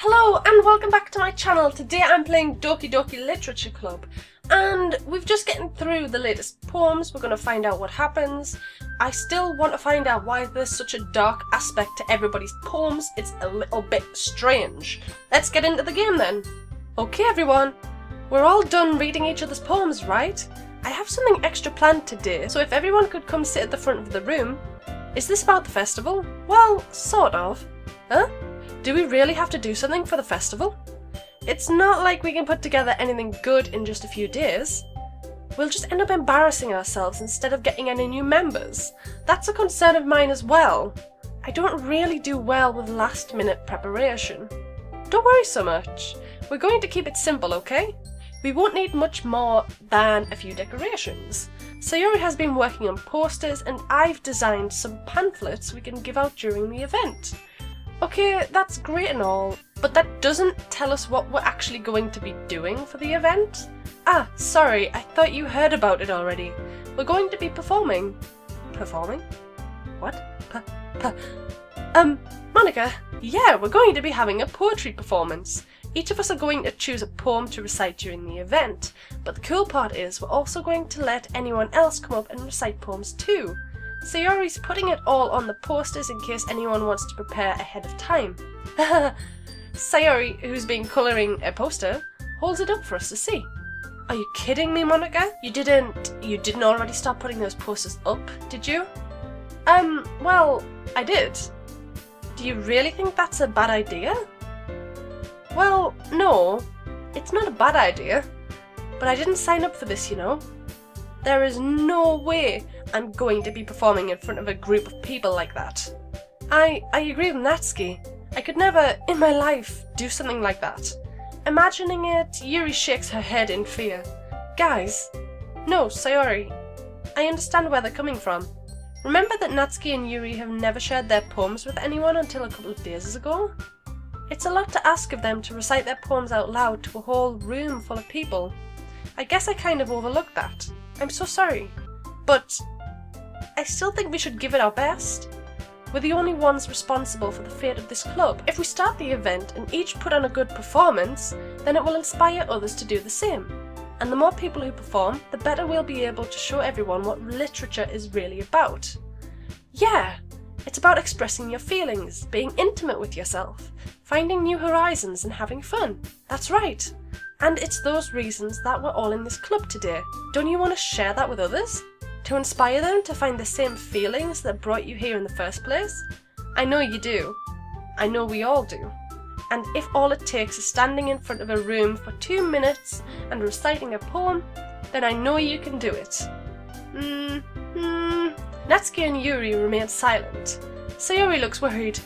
Hello and welcome back to my channel. Today I'm playing Doki Doki Literature Club and we've just getting through the latest poems. We're going to find out what happens. I still want to find out why there's such a dark aspect to everybody's poems. It's a little bit strange. Let's get into the game then. Okay everyone, we're all done reading each other's poems, right? I have something extra planned today, so if everyone could come sit at the front of the room. Is this about the festival? Well, sort of. Huh? Do we really have to do something for the festival? It's not like we can put together anything good in just a few days. We'll just end up embarrassing ourselves instead of getting any new members. That's a concern of mine as well. I don't really do well with last-minute preparation. Don't worry so much. We're going to keep it simple, okay? We won't need much more than a few decorations. Sayori has been working on posters and I've designed some pamphlets we can give out during the event. Okay, that's great and all, but that doesn't tell us what we're actually going to be doing for the event. Ah, sorry, I thought you heard about it already. We're going to be performing. Performing? What? Monika, yeah, we're going to be having a poetry performance. Each of us are going to choose a poem to recite during the event, but the cool part is we're also going to let anyone else come up and recite poems too. Sayori's putting it all on the posters in case anyone wants to prepare ahead of time. Sayori, who's been colouring a poster, holds it up for us to see. Are you kidding me, Monika? You didn't already start putting those posters up, did you? Well, I did. Do you really think that's a bad idea? Well, no, it's not a bad idea, but I didn't sign up for this, you know. There is no way I'm going to be performing in front of a group of people like that. I agree with Natsuki. I could never, in my life, do something like that. Imagining it, Yuri shakes her head in fear. Guys, no, Sayori. I understand where they're coming from. Remember that Natsuki and Yuri have never shared their poems with anyone until a couple of days ago? It's a lot to ask of them to recite their poems out loud to a whole room full of people. I guess I kind of overlooked that. I'm so sorry. But I still think we should give it our best. We're the only ones responsible for the fate of this club. If we start the event and each put on a good performance, then it will inspire others to do the same. And the more people who perform, the better we'll be able to show everyone what literature is really about. Yeah, it's about expressing your feelings, being intimate with yourself, finding new horizons and having fun. That's right. And it's those reasons that we're all in this club today. Don't you want to share that with others? To inspire them to find the same feelings that brought you here in the first place? I know you do. I know we all do. And if all it takes is standing in front of a room for 2 minutes and reciting a poem, then I know you can do it. Natsuki and Yuri remain silent. Sayori looks worried.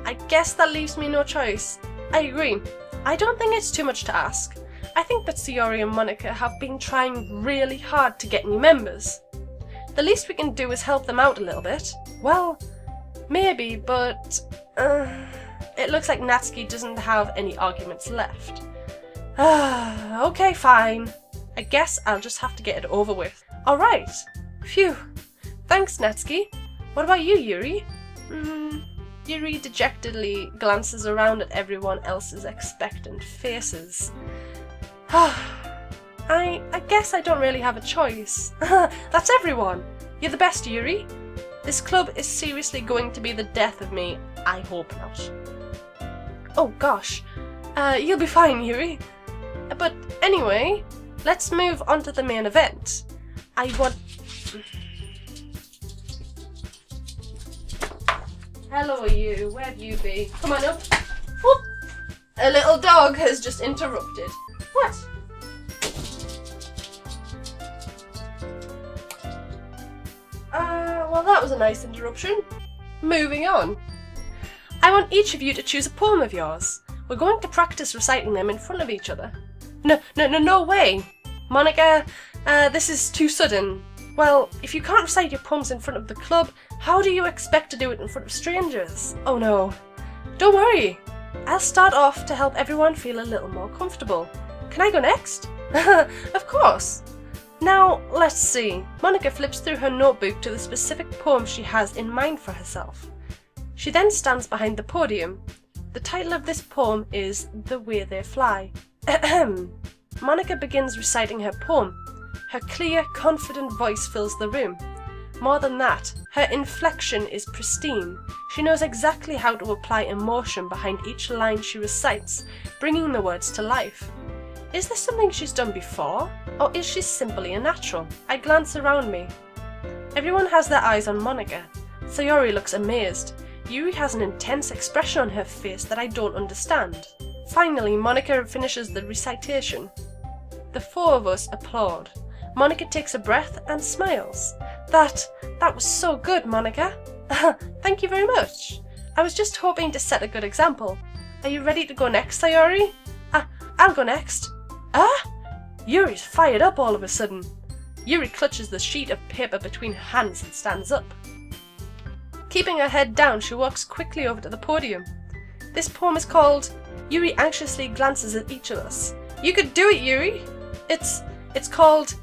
I guess that leaves me no choice. I agree. I don't think it's too much to ask. I think that Sayori and Monika have been trying really hard to get new members. The least we can do is help them out a little bit. Well, maybe, but it looks like Natsuki doesn't have any arguments left. Okay, fine. I guess I'll just have to get it over with. Alright. Phew. Thanks, Natsuki. What about you, Yuri? Yuri dejectedly glances around at everyone else's expectant faces. I guess I don't really have a choice. That's everyone! You're the best, Yuri. This club is seriously going to be the death of me. I hope not. Oh gosh. You'll be fine, Yuri. But anyway, let's move on to the main event. Hello you, where'd you be? Come on up. Whoop. A little dog has just interrupted. What? Well that was a nice interruption. Moving on. I want each of you to choose a poem of yours. We're going to practice reciting them in front of each other. No way! Monika, this is too sudden. Well, if you can't recite your poems in front of the club, how do you expect to do it in front of strangers? Oh no. Don't worry. I'll start off to help everyone feel a little more comfortable. Can I go next? Of course. Now, let's see. Monika flips through her notebook to the specific poem she has in mind for herself. She then stands behind the podium. The title of this poem is The Way They Fly. Monika begins reciting her poem. Her clear, confident voice fills the room. More than that, her inflection is pristine. She knows exactly how to apply emotion behind each line she recites, bringing the words to life. Is this something she's done before, or is she simply a natural? I glance around me. Everyone has their eyes on Monika. Sayori looks amazed. Yuri has an intense expression on her face that I don't understand. Finally, Monika finishes the recitation. The four of us applaud. Monika takes a breath and smiles. That was so good, Monika. Thank you very much. I was just hoping to set a good example. Are you ready to go next, Sayori? I'll go next. Yuri's fired up all of a sudden. Yuri clutches the sheet of paper between her hands and stands up. Keeping her head down, she walks quickly over to the podium. This poem is called Yuri Anxiously Glances at Each of Us. You could do it, Yuri! It's called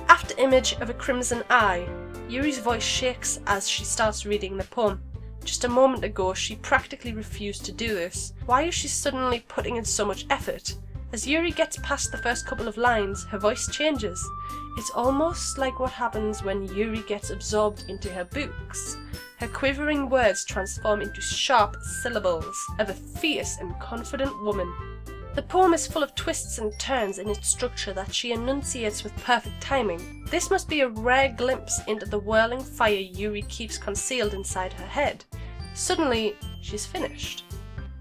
After Image of a Crimson Eye. Yuri's voice shakes as she starts reading the poem. Just a moment ago, she practically refused to do this. Why is she suddenly putting in so much effort? As Yuri gets past the first couple of lines, her voice changes. It's almost like what happens when Yuri gets absorbed into her books. Her quivering words transform into sharp syllables of a fierce and confident woman. The poem is full of twists and turns in its structure that she enunciates with perfect timing. This must be a rare glimpse into the whirling fire Yuri keeps concealed inside her head. Suddenly, she's finished.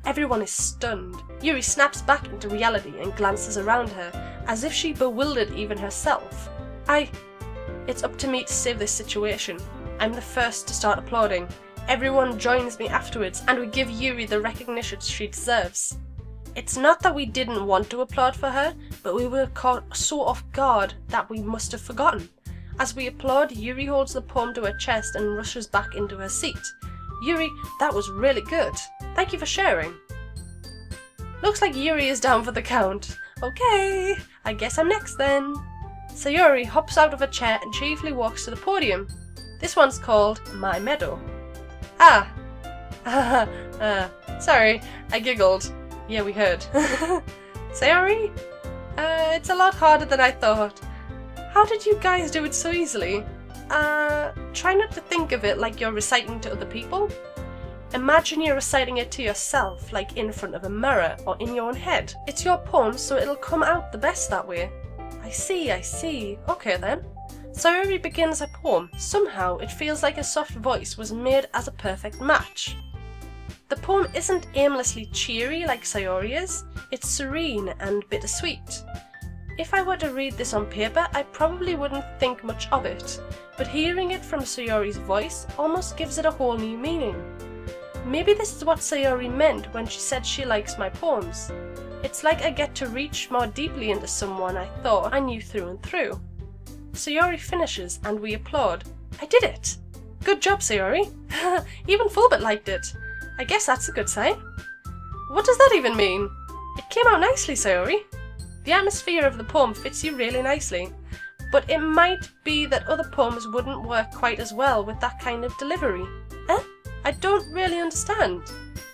Everyone is stunned. Yuri snaps back into reality and glances around her, as if she bewildered even herself. It's up to me to save this situation. I'm the first to start applauding. Everyone joins me afterwards, and we give Yuri the recognition she deserves. It's not that we didn't want to applaud for her, but we were caught so off guard that we must have forgotten. As we applaud, Yuri holds the poem to her chest and rushes back into her seat. Yuri, that was really good. Thank you for sharing. Looks like Yuri is down for the count. Okay, I guess I'm next then. Sayori hops out of her chair and cheerfully walks to the podium. This one's called My Meadow. Sorry, I giggled. Yeah, we heard. Sayori? It's a lot harder than I thought. How did you guys do it so easily? Try not to think of it like you're reciting to other people. Imagine you're reciting it to yourself, like in front of a mirror or in your own head. It's your poem, so it'll come out the best that way. I see. Okay then. Sayori begins her poem. Somehow it feels like a soft voice was made as a perfect match. The poem isn't aimlessly cheery like Sayori is, it's serene and bittersweet. If I were to read this on paper, I probably wouldn't think much of it, but hearing it from Sayori's voice almost gives it a whole new meaning. Maybe this is what Sayori meant when she said she likes my poems. It's like I get to reach more deeply into someone I thought I knew through and through. Sayori finishes and we applaud. I did it! Good job, Sayori! Even Fulbert liked it. I guess that's a good sign. What does that even mean? It came out nicely, Sayori. The atmosphere of the poem fits you really nicely, but it might be that other poems wouldn't work quite as well with that kind of delivery. I don't really understand.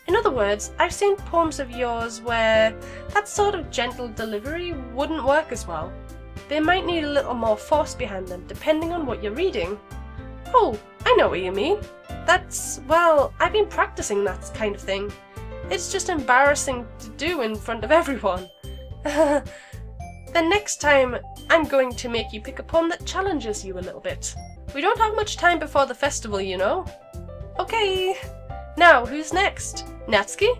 In other words, I've seen poems of yours where that sort of gentle delivery wouldn't work as well. They might need a little more force behind them, depending on what you're reading. Oh, I know what you mean. I've been practicing that kind of thing. It's just embarrassing to do in front of everyone. The next time, I'm going to make you pick a poem that challenges you a little bit. We don't have much time before the festival, you know. Okay. Now, who's next? Natsuki?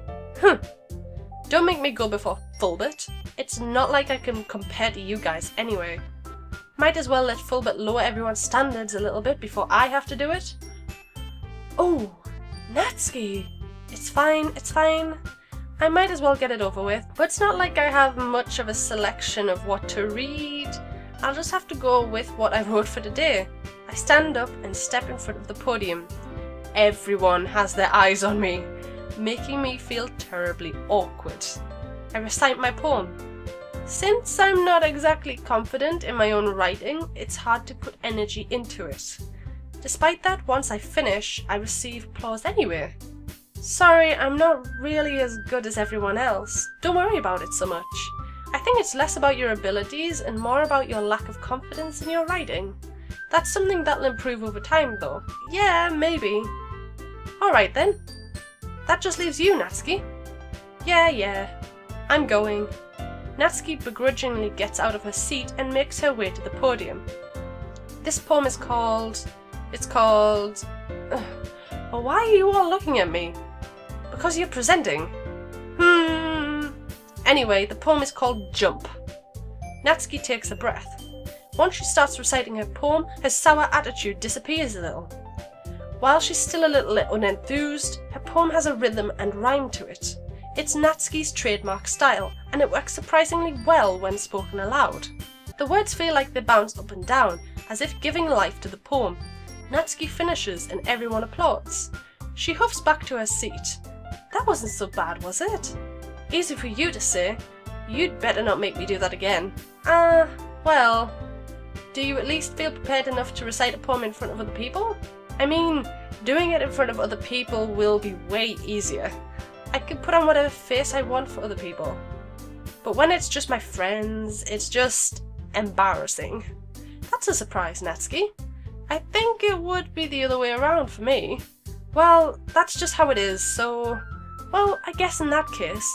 Don't make me go before Fulbert. It's not like I can compare to you guys anyway. Might as well let Fulbert lower everyone's standards a little bit before I have to do it. Oh, Natsuki! It's fine. I might as well get it over with. But it's not like I have much of a selection of what to read. I'll just have to go with what I wrote for today. I stand up and step in front of the podium. Everyone has their eyes on me, making me feel terribly awkward. I recite my poem. Since I'm not exactly confident in my own writing, it's hard to put energy into it. Despite that, once I finish, I receive applause anyway. Sorry, I'm not really as good as everyone else. Don't worry about it so much. I think it's less about your abilities and more about your lack of confidence in your writing. That's something that'll improve over time though. Yeah, maybe. Alright then. That just leaves you, Natsuki. Yeah. I'm going. Natsuki begrudgingly gets out of her seat and makes her way to the podium. This poem is called... Well, why are you all looking at me? Because you're presenting. Anyway, the poem is called Jump. Natsuki takes a breath. Once she starts reciting her poem, her sour attitude disappears a little. While she's still a little unenthused, her poem has a rhythm and rhyme to it. It's Natsuki's trademark style, and it works surprisingly well when spoken aloud. The words feel like they bounce up and down, as if giving life to the poem. Natsuki finishes and everyone applauds. She huffs back to her seat. That wasn't so bad, was it? Easy for you to say. You'd better not make me do that again. Well, do you at least feel prepared enough to recite a poem in front of other people? I mean, doing it in front of other people will be way easier. I can put on whatever face I want for other people. But when it's just my friends, it's just embarrassing. That's a surprise, Natsuki. I think it would be the other way around for me. Well, that's just how it is, so... Well, I guess in that case,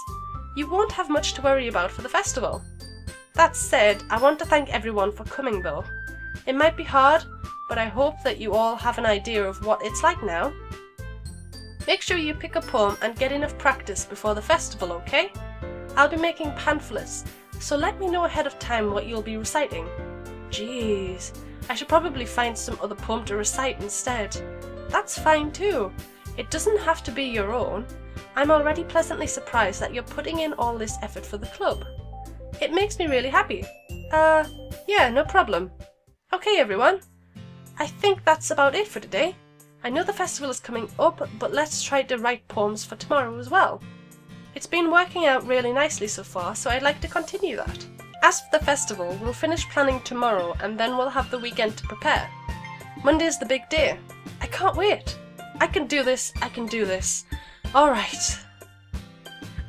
you won't have much to worry about for the festival. That said, I want to thank everyone for coming though. It might be hard, but I hope that you all have an idea of what it's like now. Make sure you pick a poem and get enough practice before the festival, okay? I'll be making pamphlets, so let me know ahead of time what you'll be reciting. Jeez, I should probably find some other poem to recite instead. That's fine too. It doesn't have to be your own. I'm already pleasantly surprised that you're putting in all this effort for the club. It makes me really happy. Yeah, no problem. Okay everyone, I think that's about it for today. I know the festival is coming up, but let's try to write poems for tomorrow as well. It's been working out really nicely so far, so I'd like to continue that. As for the festival, we'll finish planning tomorrow and then we'll have the weekend to prepare. Monday's the big day. I can't wait. I can do this. Alright.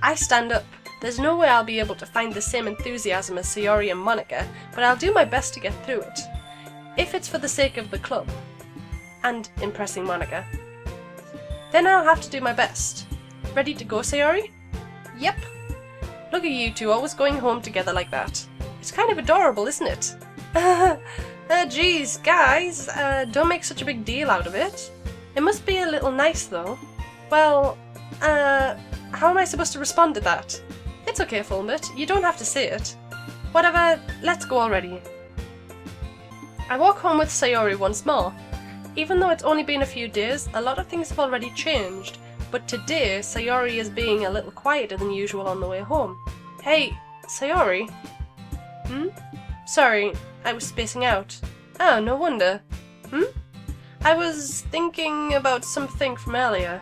I stand up. There's no way I'll be able to find the same enthusiasm as Sayori and Monika, but I'll do my best to get through it. If it's for the sake of the club. And impressing Monika. Then I'll have to do my best. Ready to go, Sayori? Yep. Look at you two always going home together like that. It's kind of adorable, isn't it? Geez, guys, don't make such a big deal out of it. It must be a little nice though. Well, how am I supposed to respond to that? It's okay, Fulmut, you don't have to say it. Whatever, let's go already. I walk home with Sayori once more. Even though it's only been a few days, a lot of things have already changed, but today Sayori is being a little quieter than usual on the way home. Hey, Sayori? Sorry, I was spacing out. Oh, no wonder. I was thinking about something from earlier.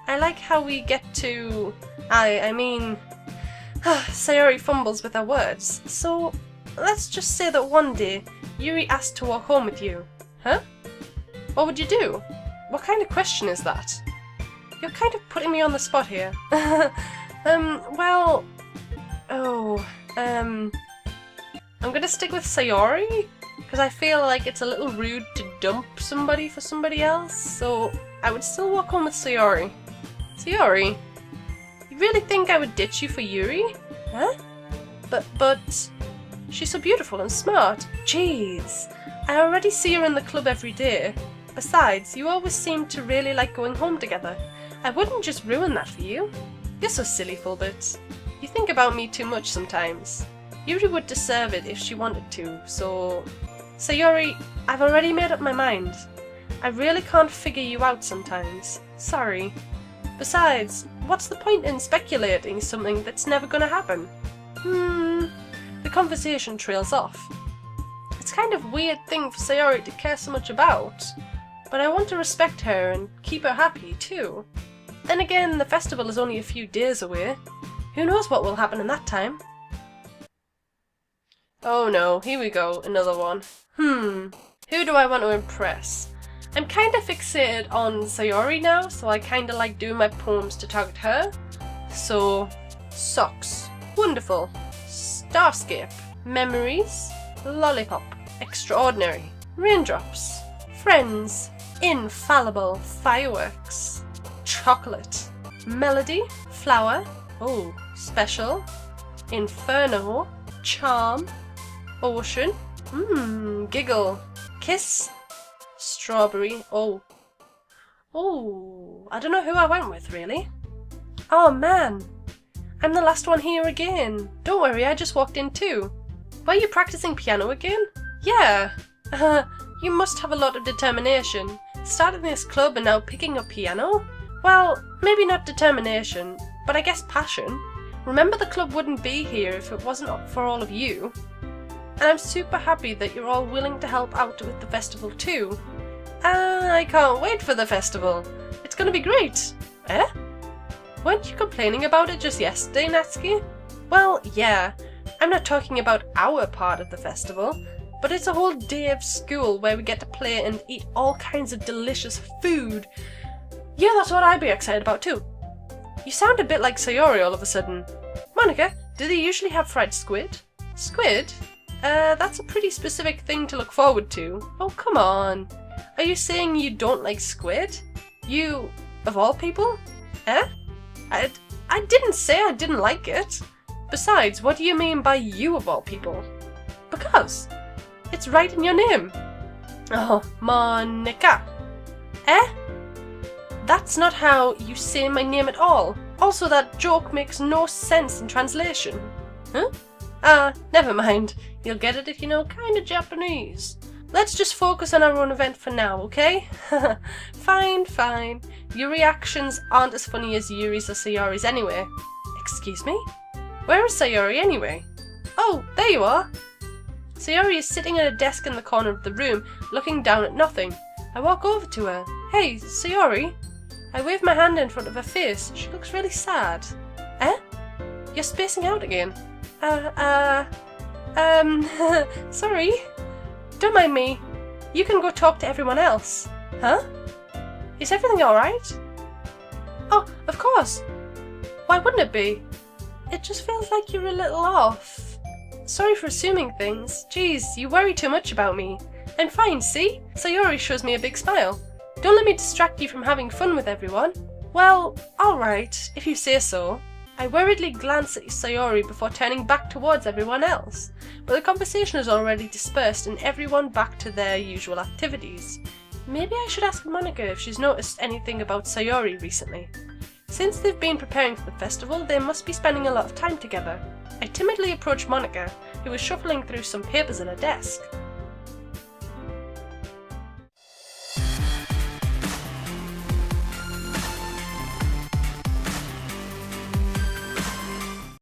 I like how we get to... I mean... Sayori fumbles with her words. So, let's just say that one day, Yuri asked to walk home with you. Huh? What would you do? What kind of question is that? You're kind of putting me on the spot here. Well... I'm gonna stick with Sayori, because I feel like it's a little rude to dump somebody for somebody else, so I would still walk home with Sayori. Sayori? You really think I would ditch you for Yuri? Huh? But... She's so beautiful and smart. Jeez. I already see her in the club every day. Besides, you always seem to really like going home together. I wouldn't just ruin that for you. You're so silly, Fulbert. You think about me too much sometimes. Yuri would deserve it if she wanted to, so... Sayori, I've already made up my mind. I really can't figure you out sometimes. Sorry. Besides, what's the point in speculating something that's never gonna happen? The conversation trails off. It's kind of a weird thing for Sayori to care so much about, but I want to respect her and keep her happy too. Then again, the festival is only a few days away. Who knows what will happen in that time? Oh no, here we go, another one. Who do I want to impress? I'm kind of fixated on Sayori now, so I kind of like doing my poems to target her. So, socks, wonderful, starscape, memories, lollipop, extraordinary, raindrops, friends, infallible, fireworks, chocolate, melody, flower, oh, special, inferno, charm, ocean, giggle, kiss, strawberry, oh, I don't know who I went with really. Oh man, I'm the last one here again. Don't worry, I just walked in too. Were you practicing piano again? Yeah. You must have a lot of determination. Starting this club and now picking up piano? Well, maybe not determination, but I guess passion. Remember, the club wouldn't be here if it wasn't for all of you. And I'm super happy that you're all willing to help out with the festival too. I can't wait for the festival. It's gonna be great. Eh? Weren't you complaining about it just yesterday, Natsuki? Well, yeah. I'm not talking about our part of the festival, but it's a whole day of school where we get to play and eat all kinds of delicious food. Yeah, that's what I'd be excited about too. You sound a bit like Sayori all of a sudden. Monika, do they usually have fried squid? Squid? That's a pretty specific thing to look forward to. Oh, come on. Are you saying you don't like squid? You, of all people? Eh? I didn't say I didn't like it. Besides, what do you mean by you of all people? Because it's right in your name. Oh, Monika. Eh? That's not how you say my name at all. Also, that joke makes no sense in translation. Huh? Never mind. You'll get it if you know kinda Japanese. Let's just focus on our own event for now, okay? Fine. Your reactions aren't as funny as Yuri's or Sayori's anyway. Excuse me? Where is Sayori anyway? Oh, there you are! Sayori is sitting at a desk in the corner of the room, looking down at nothing. I walk over to her. Hey, Sayori? I wave my hand in front of her face. She looks really sad. Eh? You're spacing out again. Sorry. Don't mind me. You can go talk to everyone else. Huh? Is everything alright? Oh, of course. Why wouldn't it be? It just feels like you're a little off. Sorry for assuming things. Jeez, you worry too much about me. I'm fine, see? Sayori shows me a big smile. Don't let me distract you from having fun with everyone. Well, alright, if you say so. I worriedly glance at Sayori before turning back towards everyone else, but the conversation is already dispersed and everyone back to their usual activities. Maybe I should ask Monika if she's noticed anything about Sayori recently. Since they've been preparing for the festival, they must be spending a lot of time together. I timidly approach Monika, who is shuffling through some papers at her desk.